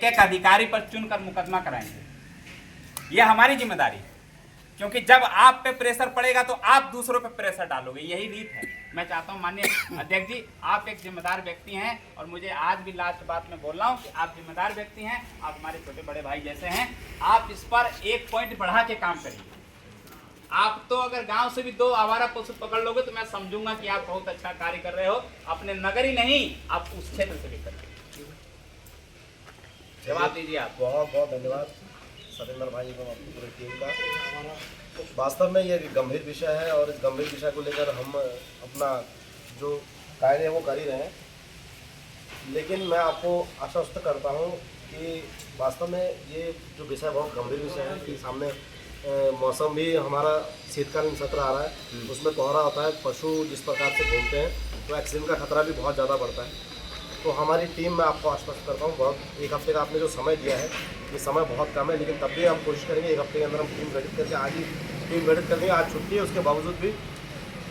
एक अधिकारी पर चुनकर मुकदमा कराएंगे। यह हमारी जिम्मेदारी है, क्योंकि जब आप पे प्रेशर पड़ेगा तो आप दूसरों पे प्रेशर डालोगे, यही रीत है। मैं चाहता हूं माननीय अध्यक्ष जी, आप एक जिम्मेदार व्यक्ति हैं और मुझे आज भी लास्ट बात में बोल रहा हूं कि आप जिम्मेदार व्यक्ति हैं, आप हमारे छोटे बड़े भाई जैसे हैं। आप इस पर एक पॉइंट बढ़ा के काम करिए। आप तो अगर गांव से भी 2 आवारा पशु पकड़ लोगे तो मैं समझूंगा कि आप बहुत अच्छा कार्य कर रहे हो। अपने नगर ही नहीं, आप उस क्षेत्र से भी करिए। जवाब दीजिए आप। बहुत बहुत धन्यवाद सतेंद्र भाई एवं अपनी पूरी टीम का। वास्तव में ये गंभीर विषय है और इस गंभीर विषय को लेकर हम अपना जो कार्य है वो कर ही रहे हैं, लेकिन मैं आपको आश्वस्त करता हूँ कि वास्तव में ये जो विषय बहुत गंभीर विषय है कि सामने मौसम भी हमारा शीतकालीन सत्र आ रहा है, उसमें कोहरा होता है, पशु जिस प्रकार से घूमते हैं तो एक्सीडेंट का खतरा भी बहुत ज़्यादा बढ़ता है। तो हमारी टीम में आपको आश्वस्त करता हूँ, बहुत एक हफ्ते का आपने जो समय दिया है ये समय बहुत कम है, लेकिन तब भी हम कोशिश करेंगे एक हफ्ते के अंदर हम टीम गठित करके, आज ही टीम गठित करेंगे। आज छुट्टी है, उसके बावजूद भी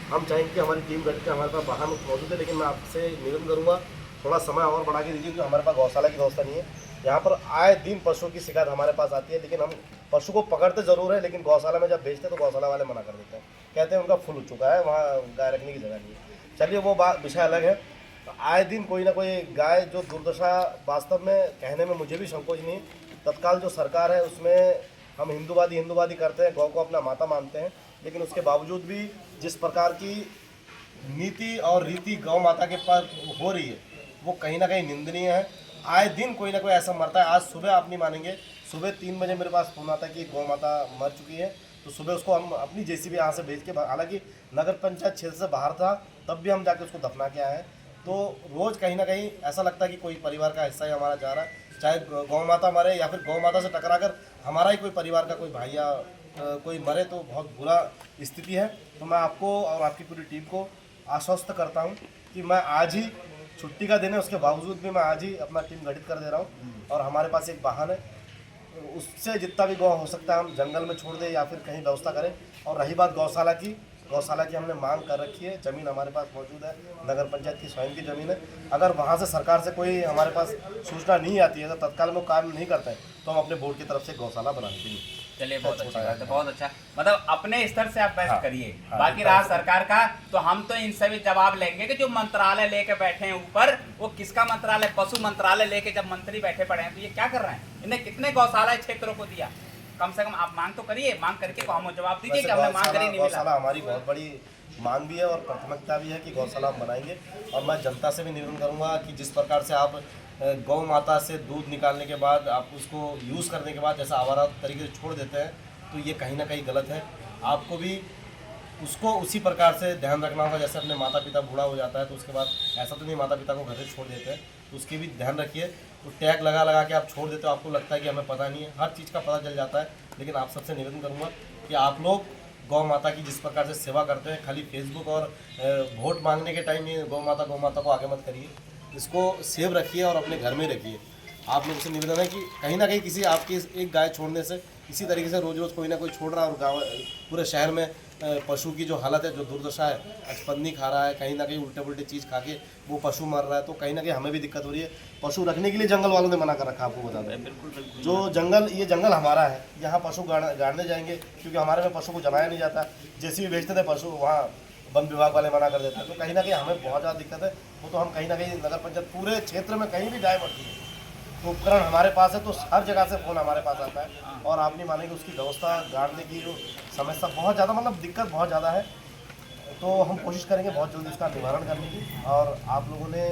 हम चाहेंगे कि हमारी टीम गठित हमारे पास वाहन मौजूद है, लेकिन मैं आपसे निवेदन करूँगा थोड़ा समय और बढ़ा के दीजिए, क्योंकि हमारे पास गौशाला की व्यवस्था नहीं है। यहाँ पर आए दिन पशुओं की शिकायत हमारे पास आती है, लेकिन हम पशु को पकड़ते ज़रूर है, लेकिन गौशाला में जब भेजते हैं तो गौशाला वाले मना कर देते हैं, कहते हैं उनका फुल हो चुका है, वहाँ गाय रखने की जगह नहीं है। चलिए वो बात विषय अलग है। तो आए दिन कोई ना कोई गाय जो दुर्दशा, वास्तव में कहने में मुझे भी संकोच नहीं, तत्काल जो सरकार है उसमें हम हिंदूवादी करते हैं, गौ को अपना माता मानते हैं, लेकिन उसके बावजूद भी जिस प्रकार की नीति और रीति गौ माता के पास हो रही है वो कहीं ना कहीं निंदनीय है। आए दिन कोई ना कोई ऐसा मरता है। आज सुबह आप नहीं मानेंगे, सुबह 3 बजे मेरे पास फोन आता है कि गौ माता मर चुकी है, तो सुबह उसको हम अपनी जेसीबी यहाँ से भेज के, हालांकि नगर पंचायत क्षेत्र से बाहर था तब भी हम जाके उसको दफना के आए हैं। तो रोज़ कहीं ना कहीं ऐसा लगता है कि कोई परिवार का हिस्सा ही हमारा जा रहा है, चाहे गौ माता मरे या फिर गौ माता से टकरा कर हमारा ही कोई परिवार का कोई भाई या कोई मरे तो बहुत बुरा स्थिति है। तो मैं आपको और आपकी पूरी टीम को आश्वस्त करता हूँ कि मैं आज ही, छुट्टी का दिन है उसके बावजूद भी मैं आज ही अपना टीम गठित कर दे रहा हूँ, और हमारे पास एक वाहन है, उससे जितना भी गौ हो सकता है हम जंगल में छोड़ दें या फिर कहीं व्यवस्था करें। और रही बात गौशाला की हमने मांग कर रखी है, ज़मीन हमारे पास मौजूद है, नगर पंचायत की स्वयं की ज़मीन है। अगर वहाँ से सरकार से कोई हमारे पास सूचना नहीं आती है, तो तत्काल में काम नहीं करते हैं, तो हम अपने बोर्ड की तरफ से गौशाला बना देंगे। चलिए बहुत अच्छा बात है, बहुत अच्छा। मतलब अपने स्तर से आप बेस्ट करिए। बाकी रहा सरकार का, तो हम तो इन सभी जवाब लेंगे कि जो मंत्रालय लेके बैठे हैं ऊपर, वो किसका मंत्रालय, पशु मंत्रालय लेके जब मंत्री बैठे पड़े हैं तो ये क्या कर रहे हैं, इन्हें कितने गौशाला क्षेत्रों को दिया? कम से कम आप मांग तो करिए, मांग करके हम जवाब दीजिए कि हमने मांग करी नहीं मिला। गौशाला हमारी बहुत बड़ी मांग भी है और प्राथमिकता भी है कि गौशाला हम बनाएंगे। और मैं जनता से भी निवेदन करूंगा कि जिस प्रकार से आप गौ माता से दूध निकालने के बाद आप उसको यूज़ करने के बाद जैसा आवारा तरीके से छोड़ देते हैं, तो ये कहीं ना कहीं गलत है। आपको भी उसको उसी प्रकार से ध्यान रखना होगा, जैसे अपने माता पिता बूढ़ा हो जाता है तो उसके बाद ऐसा तो नहीं माता पिता को घर से छोड़ देते हैं, तो उसकी भी ध्यान रखिए। तो टैग लगा के आप छोड़ देते हो, आपको लगता है कि हमें पता नहीं है, हर चीज़ का पता चल जाता है। लेकिन आप सबसे निवेदन करूँगा कि आप लोग गौ माता की जिस प्रकार से सेवा करते हैं, खाली फेसबुक और वोट मांगने के टाइम ये गौ माता को आगे मत करिए, इसको सेव रखिए और अपने घर में रखिए। आप लोग से निवेदन है कि कहीं ना कहीं किसी आपकी एक गाय छोड़ने से इसी तरीके से रोज़ कोई ना कोई छोड़ रहा है, और गाँव पूरे शहर में पशु की जो हालत है, जो दुर्दशा है, अचपन्नी खा रहा है, कहीं ना कहीं उल्टे पुल्टे चीज़ खा के वो पशु मर रहा है, तो कहीं ना कहीं हमें भी दिक्कत हो रही है। पशु रखने के लिए जंगल वालों ने मना कर रखा, आपको बता दें। बिल्कुल जो जंगल, ये जंगल हमारा है, यहाँ पशु गाड़ने जाएंगे क्योंकि हमारे में पशु को जलाया नहीं जाता, जैसे भी बेचते थे पशु वहाँ वन विभाग वाले मना कर देते हैं, तो कहीं ना कहीं हमें बहुत ज़्यादा दिक्कत है। वो तो हम कहीं ना कहीं नगर पंचायत पूरे क्षेत्र में कहीं भी गाय मरती है तो उपकरण हमारे पास है, तो हर जगह से फ़ोन हमारे पास आता है, और आप नहीं मानेंगे उसकी व्यवस्था गाड़ने की जो समस्या बहुत ज़्यादा, मतलब दिक्कत बहुत ज़्यादा है। तो हम कोशिश करेंगे बहुत जल्दी उसका निवारण करने की, और आप लोगों ने,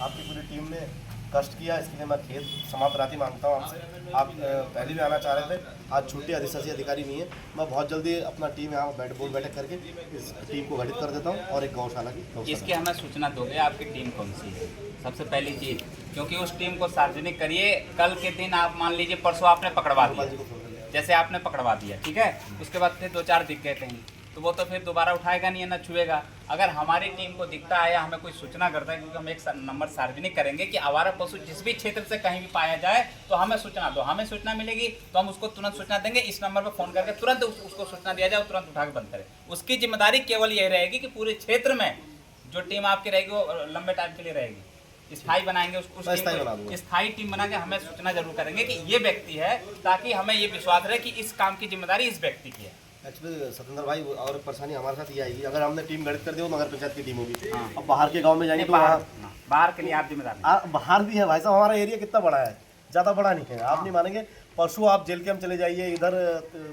आपकी पूरी टीम ने कष्ट किया, इसके लिए मैं खेद समाप्ति मांगता हूँ आपसे। आप पहले भी आना चाह रहे थे, आज छुट्टी अधिकारी नहीं है, मैं बहुत जल्दी अपना टीम यहाँ बोर्ड बैठक करके इस टीम को गठित कर देता हूँ और एक गौशाला की इसकी हमें सूचना दोगे आपकी टीम कौन सी है, सबसे पहली चीज़, क्योंकि उस टीम को सार्वजनिक करिए। कल के दिन आप मान लीजिए परसों आपने पकड़वा दिया, जैसे आपने पकड़वा दिया, ठीक है, उसके बाद फिर 2-4 दिख गए कहीं, तो वो तो फिर दोबारा उठाएगा नहीं, ना छुएगा। अगर हमारी टीम को दिखता है या हमें कोई सूचना करता है, क्योंकि हम एक नंबर सार्वजनिक करेंगे कि आवारा पशु जिस भी क्षेत्र से कहीं भी पाया जाए तो हमें सूचना दो, हमें सूचना मिलेगी तो हम उसको तुरंत सूचना देंगे। इस नंबर पर फ़ोन करके तुरंत उसको सूचना दिया जाए, तुरंत उठा के बंद करें। उसकी जिम्मेदारी केवल यही रहेगी कि पूरे क्षेत्र में जो टीम आपकी रहेगी वो लंबे टाइम के लिए रहेगी। स्थायी बनाएंगे मैं स्थायी बना दूंगा। स्थायी टीम बना के हमें सूचना जरूर करेंगे कि ये व्यक्ति है, ताकि हमें ये विश्वास रहे कि इस काम की जिम्मेदारी इस व्यक्ति की है। एक्चुअली सत्येंद्र भाई, और परेशानी हमारे साथ ये आएगी, अगर हमने टीम गठित कर दी हो नगर पंचायत की टीम होगी, अब बाहर के गांव में जाएंगे तो बाहर के लिए आप जिम्मेदार नहीं। बाहर भी है भाई साहब, हमारा एरिया कितना बड़ा है, ज़्यादा बड़ा नहीं है, आप नहीं मानेंगे। परसों आप जेल कैंप चले जाइए, इधर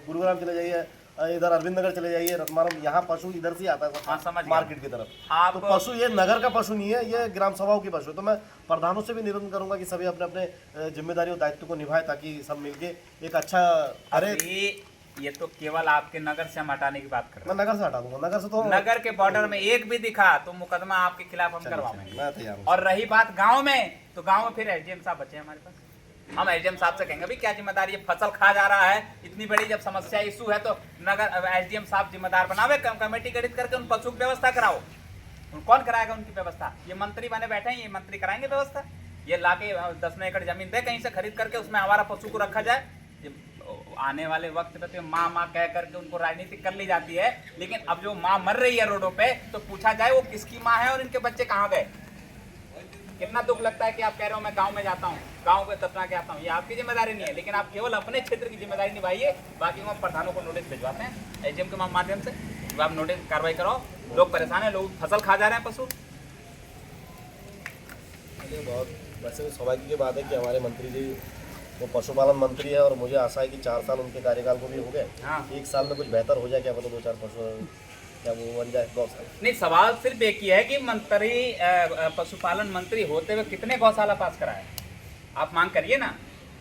गुरुग्राम चले जाइए, इधर अरविंद नगर चले जाइए, रतमारम, यहाँ पशु इधर से आता है समझ गया। मार्केट की तरफ। आप तो पशु ये नगर का पशु नहीं है, ये ग्राम सभाओं की पशु है। तो मैं प्रधानों से भी निवेदन करूंगा कि सभी अपने अपने जिम्मेदारी और दायित्व को निभाए, ताकि सब मिलके एक अच्छा अरे ये तो केवल आपके नगर से हम हटाने की बात कर रहे मैं नगर से हटा दूंगा, नगर से तो हैं। नगर के बॉर्डर में एक भी दिखा तो मुकदमा आपके खिलाफ हम करवाएंगे। मैं तैयार हूँ। और रही बात गांव में, तो गांव में फिर एसडीएम साहब बचे हमारे पास, हम एसडीएम साहब से कहेंगे भाई क्या जिम्मेदारी है, फसल खा जा रहा है, इतनी बड़ी जब समस्या इशू है तो नगर एसडीएम साहब जिम्मेदार बनावे, कमेटी गठित करके उन पशु की व्यवस्था कराओ। कौन कराएगा उनकी व्यवस्था? ये मंत्री बने बैठे हैं, ये मंत्री कराएंगे व्यवस्था? ये लाके 10 एकड़ जमीन दे कहीं से खरीद करके उसमें हमारा पशु को रखा जाए। आने वाले वक्त पे तो माँ माँ कह करके उनको राजनीति कर ली जाती है, लेकिन अब जो माँ मर रही है रोडों पे तो पूछा जाए वो किसकी माँ है और इनके बच्चे कहाँ गए। कितना दुख लगता है कि आप कह रहे हो मैं गांव में जाता हूँ, गांव में दफना के आता हूँ। ये आपकी जिम्मेदारी नहीं है, लेकिन आप केवल अपने क्षेत्र की जिम्मेदारी निभाइए, बाकी हम प्रधानों को नोटिस भिजवाते हैं एसडीएम के माध्यम से, जो आप नोटिस कार्रवाई कराओ। लोग परेशान है, लोग फसल खा जा रहे हैं पशु। बहुत वैसे भी सौभाग्य की बात है कि हमारे मंत्री जी वो पशुपालन मंत्री है, और मुझे आशा है कि 4 साल उनके कार्यकाल को भी हो गए। हाँ। 1 साल में कुछ बेहतर हो जाए, क्या पता 2-4 पशु क्या वो बन जाए गौशाला। नहीं, सवाल सिर्फ एक ही है कि मंत्री पशुपालन मंत्री होते हुए कितने गौशाला पास कराए? आप मांग करिए ना,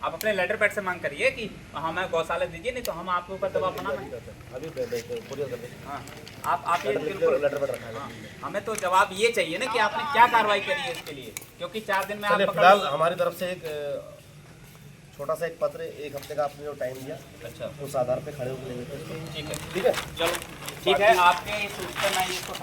आप अपने लेटर पैड से मांग करिए कि हमें गौशाला दीजिए, नहीं तो हम आपके ऊपर दबाव बनाएंगे। अभी पूरी हाँ, आप ये बिल्कुल लेटर पर रखा है। हाँ, हमें तो जवाब ये चाहिए ना कि आपने क्या कार्रवाई करी है इसके लिए, क्योंकि 4 दिन में आप फिलहाल हमारी तरफ से एक छोटा सा एक पत्र 1 हफ्ते का आपने जो टाइम दिया, अच्छा, उस आधार पे खड़े होकर लेंगे। ठीक है, ठीक है, चलो ठीक है। आपके इस उत्तर में इसको